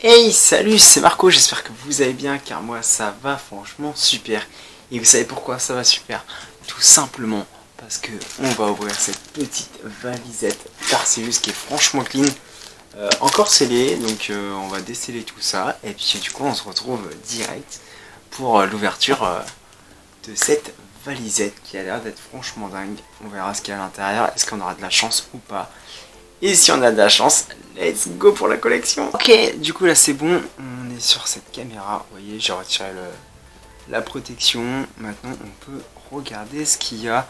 Hey, salut, c'est Marco, j'espère que vous allez bien car moi ça va franchement super. Et vous savez pourquoi ça va super? Tout simplement parce que on va ouvrir cette petite valisette d'Arceus qui est franchement clean. Encore scellée, donc on va déceller tout ça. Et puis du coup on se retrouve direct pour l'ouverture de cette valisette qui a l'air d'être franchement dingue. On verra ce qu'il y a à l'intérieur, est-ce qu'on aura de la chance ou pas. Et si on a de la chance, let's go pour la collection. Ok, du coup là c'est bon, on est sur cette caméra. Vous voyez, j'ai retiré la protection. Maintenant on peut regarder ce qu'il y a.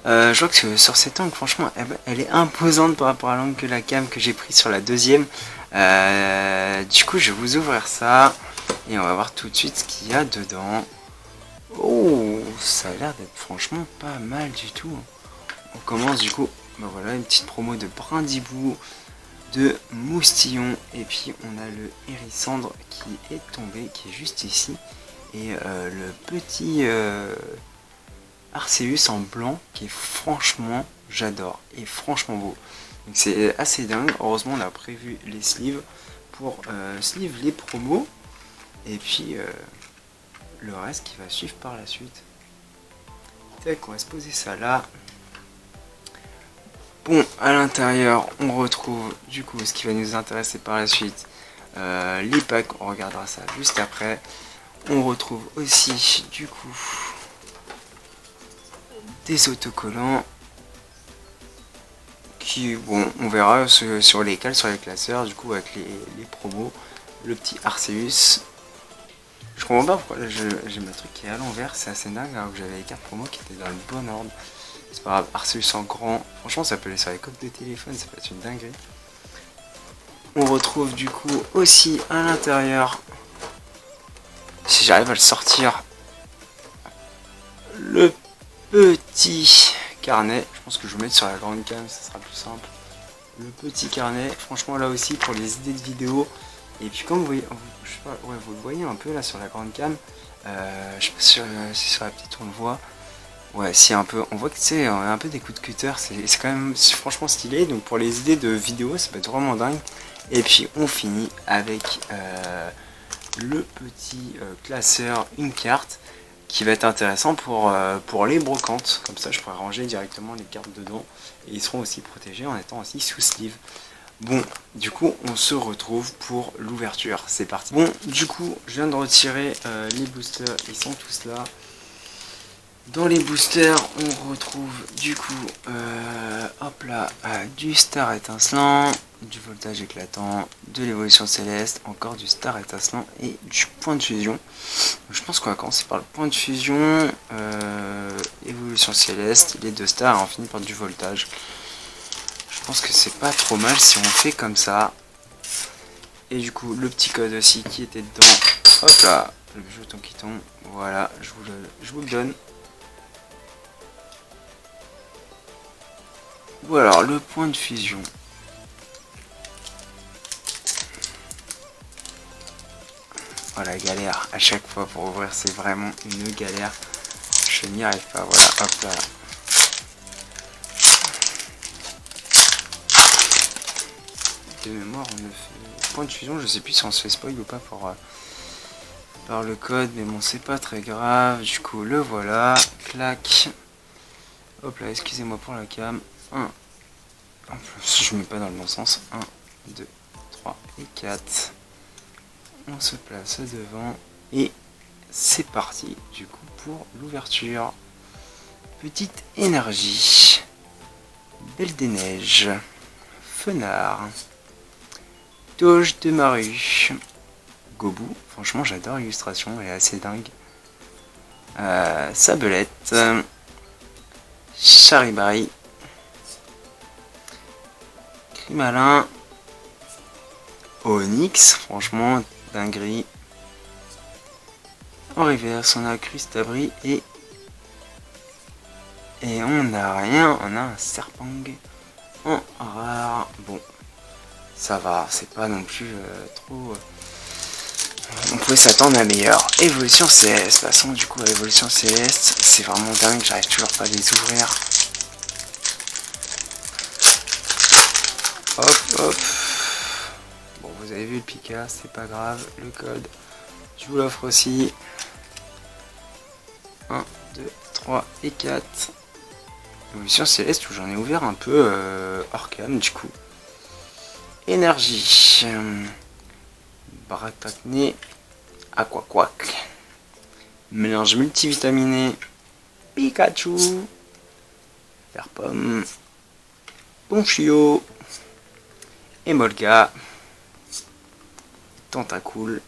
Je vois que sur cet angle, franchement, elle est imposante par rapport à l'angle que la cam que j'ai pris sur la deuxième. Du coup je vais vous ouvrir ça et on va voir tout de suite ce qu'il y a dedans. Oh, ça a l'air d'être franchement pas mal du tout. On commence du coup. Ben voilà, une petite promo de Brindibou, de Moustillon, et puis on a le Hérissandre qui est tombé, qui est juste ici, et le petit Arceus en blanc qui est franchement, j'adore, et franchement beau. Donc c'est assez dingue, heureusement on a prévu les sleeves pour sleeve les promos, et puis le reste qui va suivre par la suite. Tac, on va se poser ça là. Bon, à l'intérieur, on retrouve du coup ce qui va nous intéresser par la suite, les packs, on regardera ça juste après. On retrouve aussi du coup des autocollants qui, bon, on verra sur les cales, sur les classeurs, du coup avec les promos, le petit Arceus. Je comprends pas pourquoi là j'ai ma truc qui est à l'envers, c'est assez dingue alors que j'avais les cartes promos qui étaient dans le bon ordre. C'est pas grave, Arceus en grand, franchement ça peut aller sur les coques de téléphone, ça peut être une dinguerie. On retrouve du coup aussi à l'intérieur, si j'arrive à le sortir, le petit carnet. Je pense que je vais mettre sur la grande cam, ça sera plus simple. Le petit carnet, franchement là aussi pour les idées de vidéo. Et puis comme vous voyez, je sais pas, ouais, vous le voyez un peu là sur la grande cam, je sais pas si sur la petite on le voit. Ouais, si un peu, on voit que c'est un peu des coups de cutter, c'est quand même franchement stylé, donc pour les idées de vidéo ça peut être vraiment dingue. Et puis on finit avec le petit classeur, une carte qui va être intéressant pour les brocantes, comme ça je pourrais ranger directement les cartes dedans et ils seront aussi protégés en étant aussi sous sleeve. Bon, du coup on se retrouve pour l'ouverture, c'est parti. Bon, du coup je viens de retirer les boosters, ils sont tous là. Dans les boosters, on retrouve du coup, hop là, du star étincelant, du voltage éclatant, de l'évolution céleste, encore du star étincelant et du point de fusion. Je pense qu'on va commencer par le point de fusion, évolution céleste, les deux stars et on finit par du voltage. Je pense que c'est pas trop mal si on fait comme ça. Et du coup, le petit code aussi qui était dedans, hop là, le jeton qui tombe, voilà, je vous le donne. Voilà, alors le point de fusion. Voilà, galère à chaque fois pour ouvrir, c'est vraiment une galère. Je n'y arrive pas, voilà, hop là. De mémoire, on a fait point de fusion, je sais plus si on se fait spoil ou pas par le code, mais bon, c'est pas très grave. Du coup, le voilà, clac. Hop là, excusez-moi pour la cam. 1, en plus je mets pas dans le bon sens, 1, 2, 3 et 4. On se place devant et c'est parti du coup pour l'ouverture. Petite énergie, Belle des Neiges, Fenard, Doge de Maru, Gobou, franchement j'adore l'illustration, elle est assez dingue. Sabelette, Charibari, Crimalin, Onyx, franchement dinguerie. En reverse on a Crustabri et on n'a rien, on a un Serpang en rare. Bon, ça va, c'est pas non plus trop. On pouvait s'attendre à meilleur. Évolution Céleste, de toute façon du coup Évolution Céleste, c'est vraiment dingue, j'arrive toujours pas à les ouvrir. Hop hop. Bon vous avez vu le Pika, c'est pas grave. Le code, je vous l'offre aussi. 1, 2, 3 et 4. Évolution céleste où j'en ai ouvert un peu hors cam du coup. Énergie. Baratacné. Aquaquac. Mélange multivitaminé. Pikachu. Vert pomme. Ponchio. Emolga. Tentacool.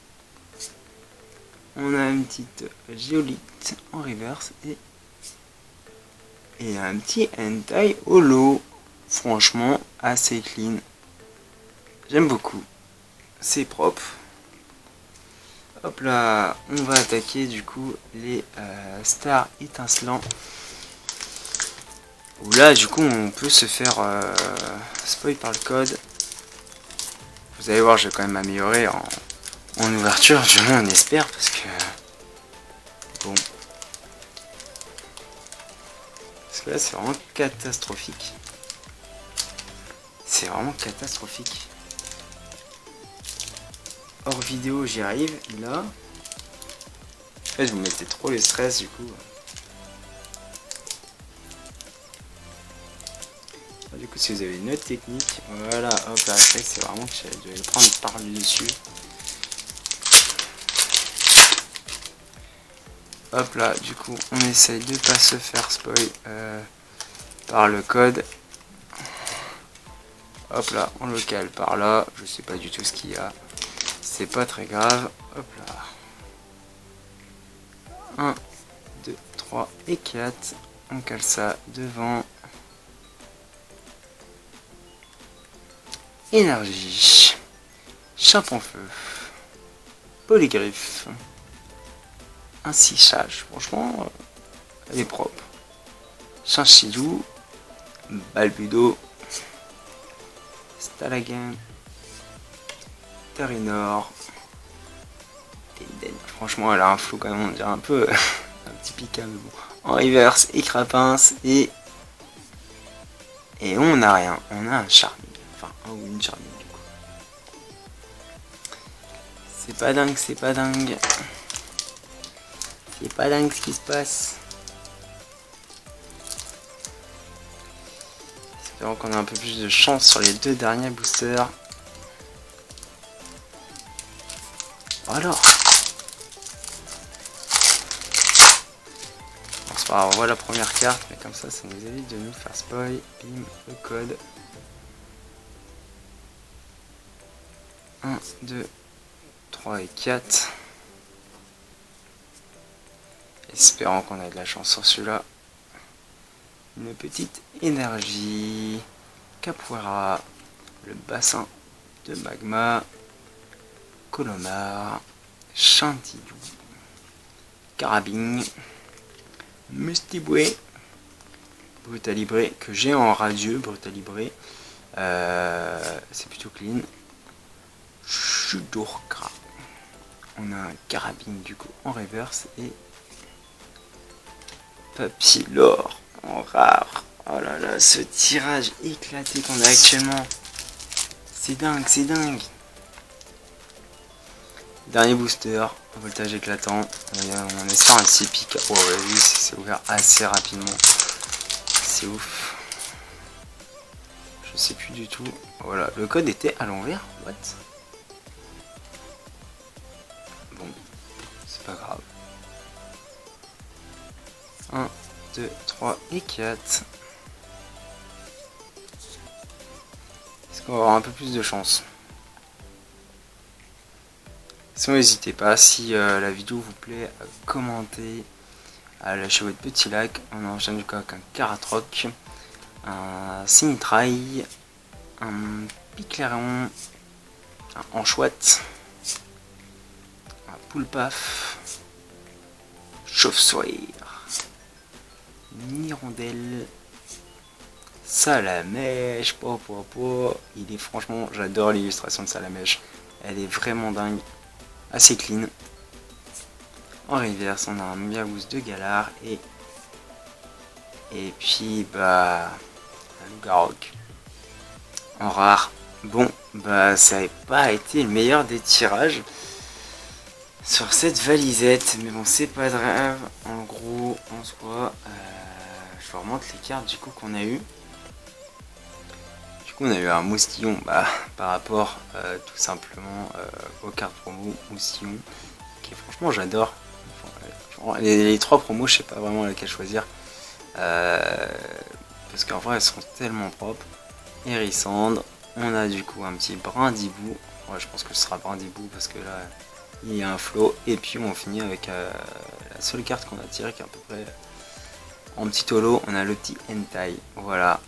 On a une petite Géolite en reverse et un petit Hentai Holo. Franchement, assez clean. J'aime beaucoup. C'est propre. Hop là, on va attaquer du coup les stars étincelants. Où là, du coup, on peut se faire spoil par le code. Vous allez voir, je vais quand même m'améliorer en ouverture, du moins on espère, parce que bon, parce que là c'est vraiment catastrophique. C'est vraiment catastrophique. Hors vidéo, j'y arrive. Là, en fait, vous mettez trop le stress du coup. Du coup, si vous avez une autre technique, voilà, hop là, c'est vraiment que je vais le prendre par le dessus. Hop là, du coup, on essaye de pas se faire spoil par le code. Hop là, on le cale par là. Je sais pas du tout ce qu'il y a. C'est pas très grave. Hop là. 1, 2, 3 et 4. On cale ça devant. Énergie. Chapon-feu. Polygriffe. Un cichage. Franchement, elle est propre. Chinchillou. Balbudo. Stalagan. Terrinor. Franchement, elle a un flou quand même, on dirait un peu un petit Pika, mais bon. En reverse, Écrapince et on n'a rien. On a un Charming. Enfin, un ou une Charming du coup. C'est pas dingue, c'est pas dingue. C'est pas dingue ce qui se passe. Espérons qu'on a un peu plus de chance sur les deux derniers boosters. Voilà. On voit la première carte, mais comme ça nous évite de nous faire spoil. Bim, le code. 1, 2, 3 et 4. Espérons qu'on a de la chance sur celui-là. Une petite énergie. Capoeira. Le bassin de magma. Colomar. Chantilly. Carabine. Mustiboué. Brutalibré. Que j'ai en radieux. Brutalibré. C'est plutôt clean. Chudorka. On a un carabine du coup en reverse et Papillore en rare. Oh là là, ce tirage éclaté qu'on a actuellement. C'est dingue, c'est dingue. Dernier booster, voltage éclatant. On espère un petit pic. Oh oui, c'est ouvert assez rapidement. C'est ouf. Je sais plus du tout. Voilà, le code était à l'envers. What? Bon, c'est pas grave. 1, 2, 3 et 4. Est-ce qu'on va avoir un peu plus de chance? Sinon n'hésitez pas, si la vidéo vous plaît, à commenter, à lâcher votre petit like. On enchaîne du coup avec un Caratroc, un Sinitrail, un Piclarion, un Anchouette, un Poulpaf, Chauve-souris, Nirondelle, Salamèche, il est franchement, j'adore l'illustration de Salamèche, elle est vraiment dingue, assez clean. En reverse, on a un Miaouz de Galar et puis bah un Loup-Garou en rare. Bon, bah ça n'avait pas été le meilleur des tirages sur cette valisette, mais bon c'est pas grave. En gros, en soi, je vous remonte les cartes du coup qu'on a eu. Du coup on a eu un moustillon, bah par rapport tout simplement aux cartes promo moustillon, qui franchement j'adore. Les 3 promos, je sais pas vraiment laquelle choisir, parce qu'en vrai elles sont tellement propres. Hérissandre, on a du coup un petit brindibou. Ouais, je pense que ce sera brindibou parce que là il y a un flow. Et puis on finit avec la seule carte qu'on a tirée qui est à peu près en petit holo. On a le petit hentai. Voilà,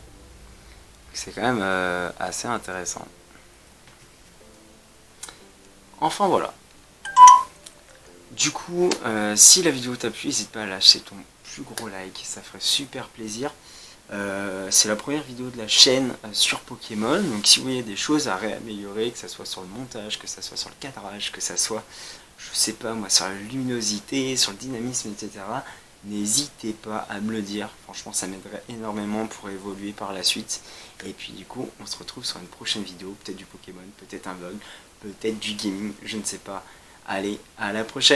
c'est quand même assez intéressant. Enfin voilà. Du coup, si la vidéo t'a plu, n'hésite pas à lâcher ton plus gros like, ça ferait super plaisir. C'est la première vidéo de la chaîne sur Pokémon, donc si vous voyez des choses à réaméliorer, que ce soit sur le montage, que ce soit sur le cadrage, que ce soit, je sais pas moi, sur la luminosité, sur le dynamisme, etc., n'hésitez pas à me le dire. Franchement, ça m'aiderait énormément pour évoluer par la suite. Et puis du coup, on se retrouve sur une prochaine vidéo, peut-être du Pokémon, peut-être un vlog, peut-être du gaming, je ne sais pas. Allez, à la prochaine!